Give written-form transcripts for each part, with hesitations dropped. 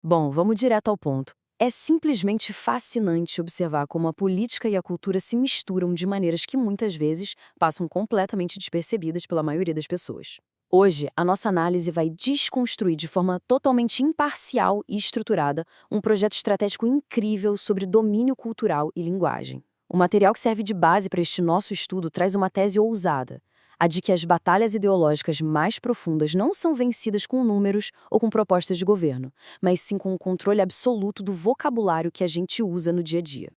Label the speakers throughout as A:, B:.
A: Bom, vamos direto ao ponto. É simplesmente fascinante observar como a política e a cultura se misturam de maneiras que muitas vezes passam completamente despercebidas pela maioria das pessoas. Hoje, a nossa análise vai desconstruir de forma totalmente imparcial e estruturada um projeto estratégico incrível sobre domínio cultural e linguagem. O material que serve de base para este nosso estudo traz uma tese ousada, a de que as batalhas ideológicas mais profundas não são vencidas com números ou com propostas de governo, mas sim com o controle absoluto do vocabulário que a gente usa no dia a dia.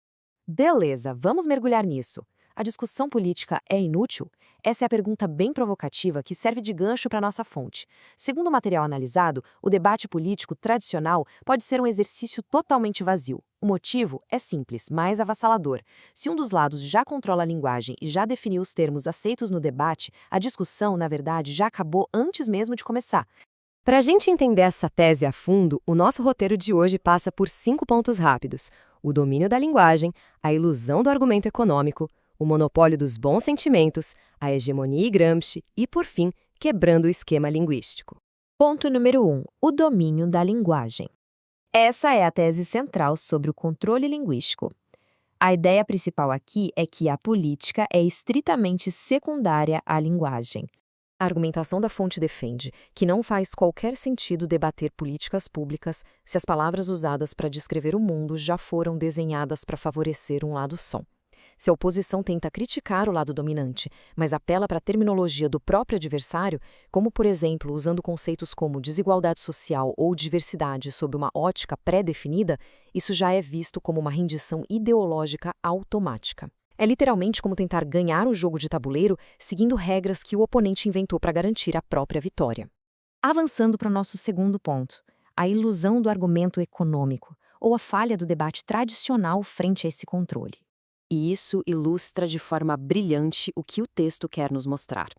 B: Beleza, vamos mergulhar nisso. A discussão política é inútil? Essa é a pergunta bem provocativa que serve de gancho para nossa fonte. Segundo o material analisado, o debate político tradicional pode ser um exercício totalmente vazio. O motivo é simples, mas avassalador. Se um dos lados já controla a linguagem e já definiu os termos aceitos no debate, a discussão, na verdade, já acabou antes mesmo de começar. Para a gente entender essa tese a fundo, o nosso roteiro de hoje passa por 5 pontos rápidos: o domínio da linguagem, a ilusão do argumento econômico, o monopólio dos bons sentimentos, a hegemonia e Gramsci e, por fim, quebrando o esquema linguístico. Ponto número 1. O domínio da linguagem. Essa é a tese central sobre o controle linguístico. A ideia principal aqui é que a política é estritamente secundária à linguagem. A argumentação da fonte defende que não faz qualquer sentido debater políticas públicas se as palavras usadas para descrever o mundo já foram desenhadas para favorecer um lado só. Se a oposição tenta criticar o lado dominante, mas apela para a terminologia do próprio adversário, como, por exemplo, usando conceitos como desigualdade social ou diversidade sob uma ótica pré-definida, isso já é visto como uma rendição ideológica automática. É literalmente como tentar ganhar o jogo de tabuleiro seguindo regras que o oponente inventou para garantir a própria vitória. Avançando para o nosso segundo ponto, a ilusão do argumento econômico, ou a falha do debate tradicional frente a esse controle.
A: E isso ilustra de forma brilhante o que o texto quer nos mostrar.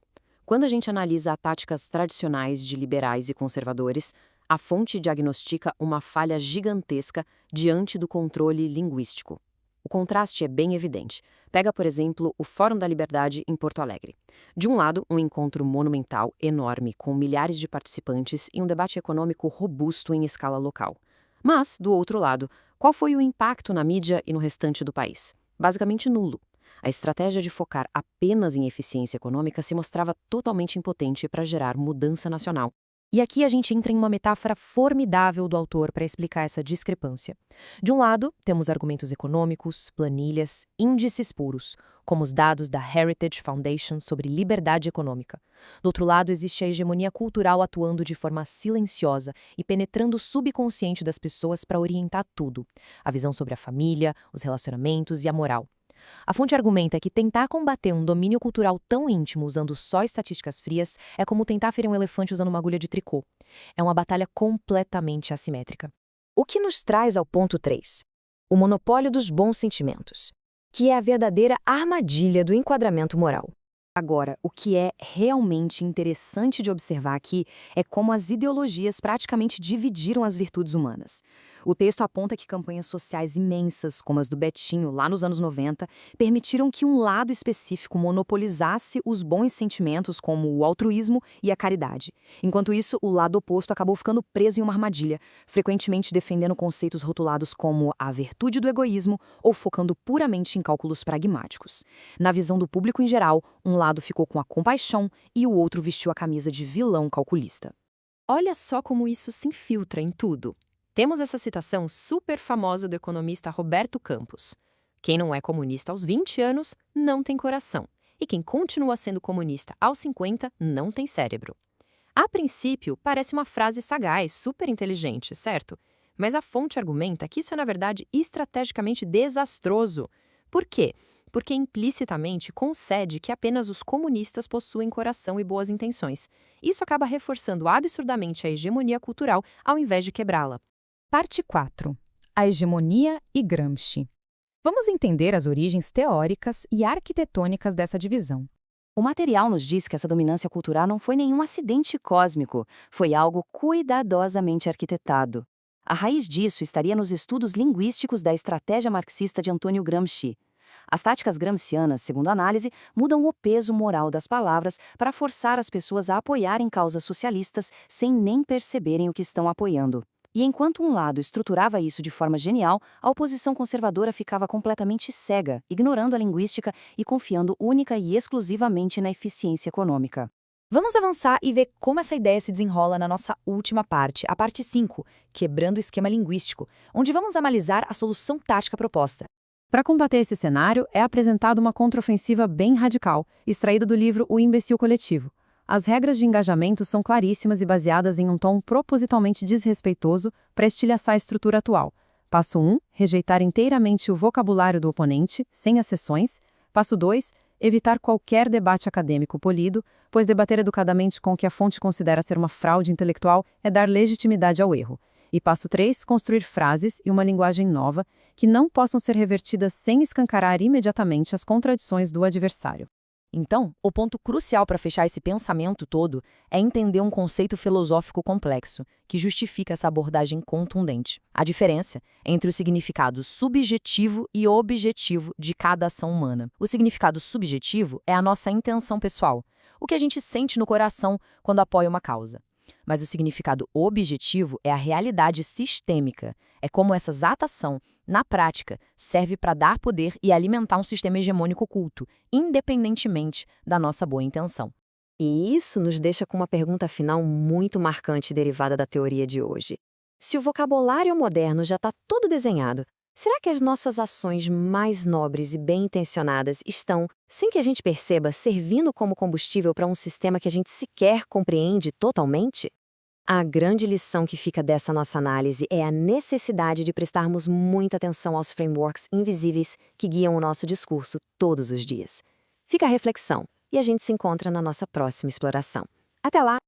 A: Quando a gente analisa táticas tradicionais de liberais e conservadores, a fonte diagnostica uma falha gigantesca diante do controle linguístico. O contraste é bem evidente. Pega, por exemplo, o Fórum da Liberdade em Porto Alegre. De um lado, um encontro monumental, enorme, com milhares de participantes e um debate econômico robusto em escala local. Mas, do outro lado, qual foi o impacto na mídia e no restante do país? Basicamente nulo. A estratégia de focar apenas em eficiência econômica se mostrava totalmente impotente para gerar mudança nacional. E aqui a gente entra em uma metáfora formidável do autor para explicar essa discrepância. De um lado, temos argumentos econômicos, planilhas, índices puros, como os dados da Heritage Foundation sobre liberdade econômica. Do outro lado, existe a hegemonia cultural atuando de forma silenciosa e penetrando o subconsciente das pessoas para orientar tudo: a visão sobre a família, os relacionamentos e a moral. A fonte argumenta que tentar combater um domínio cultural tão íntimo usando só estatísticas frias é como tentar ferir um elefante usando uma agulha de tricô. É uma batalha completamente assimétrica. O que nos traz ao ponto 3. O monopólio dos bons sentimentos, que é a verdadeira armadilha do enquadramento moral. Agora, o que é realmente interessante de observar aqui é como as ideologias praticamente dividiram as virtudes humanas. O texto aponta que campanhas sociais imensas, como as do Betinho lá nos anos 90, permitiram que um lado específico monopolizasse os bons sentimentos, como o altruísmo e a caridade. Enquanto isso, o lado oposto acabou ficando preso em uma armadilha, frequentemente defendendo conceitos rotulados como a virtude do egoísmo ou focando puramente em cálculos pragmáticos. Na visão do público em geral, um lado ficou com a compaixão e o outro vestiu a camisa de vilão calculista. Olha só como isso se infiltra em tudo. Temos essa citação super famosa do economista Roberto Campos: quem não é comunista aos 20 anos não tem coração, e quem continua sendo comunista aos 50 não tem cérebro. A princípio, parece uma frase sagaz, super inteligente, certo? Mas a fonte argumenta que isso é, na verdade, estrategicamente desastroso. Por quê? Porque implicitamente concede que apenas os comunistas possuem coração e boas intenções. Isso acaba reforçando absurdamente a hegemonia cultural ao invés de quebrá-la. Parte 4. A hegemonia e Gramsci. Vamos entender as origens teóricas e arquitetônicas dessa divisão. O material nos diz que essa dominância cultural não foi nenhum acidente cósmico, foi algo cuidadosamente arquitetado. A raiz disso estaria nos estudos linguísticos da estratégia marxista de Antônio Gramsci. As táticas gramscianas, segundo a análise, mudam o peso moral das palavras para forçar as pessoas a apoiarem causas socialistas sem nem perceberem o que estão apoiando.
C: E enquanto um lado estruturava isso de forma genial, a oposição conservadora ficava completamente cega, ignorando a linguística e confiando única e exclusivamente na eficiência econômica.
B: Vamos avançar e ver como essa ideia se desenrola na nossa última parte, a parte 5, quebrando o esquema linguístico, onde vamos analisar a solução tática proposta.
A: Para combater esse cenário, é apresentada uma contraofensiva bem radical, extraída do livro O Imbecil Coletivo. As regras de engajamento são claríssimas e baseadas em um tom propositalmente desrespeitoso para estilhaçar a estrutura atual. Passo 1, rejeitar inteiramente o vocabulário do oponente, sem exceções. Passo 2, evitar qualquer debate acadêmico polido, pois debater educadamente com o que a fonte considera ser uma fraude intelectual é dar legitimidade ao erro. E passo 3, construir frases e uma linguagem nova que não possam ser revertidas sem escancarar imediatamente as contradições do adversário.
C: Então, o ponto crucial para fechar esse pensamento todo é entender um conceito filosófico complexo, que justifica essa abordagem contundente. A diferença entre o significado subjetivo e objetivo de cada ação humana. O significado subjetivo é a nossa intenção pessoal, o que a gente sente no coração quando apoia uma causa. Mas o significado objetivo é a realidade sistêmica. É como essa exata ação, na prática, serve para dar poder e alimentar um sistema hegemônico oculto, independentemente da nossa boa intenção.
B: E isso nos deixa com uma pergunta final muito marcante derivada da teoria de hoje. Se o vocabulário moderno já está todo desenhado, será que as nossas ações mais nobres e bem-intencionadas estão, sem que a gente perceba, servindo como combustível para um sistema que a gente sequer compreende totalmente? A grande lição que fica dessa nossa análise é a necessidade de prestarmos muita atenção aos frameworks invisíveis que guiam o nosso discurso todos os dias. Fica a reflexão e a gente se encontra na nossa próxima exploração. Até lá!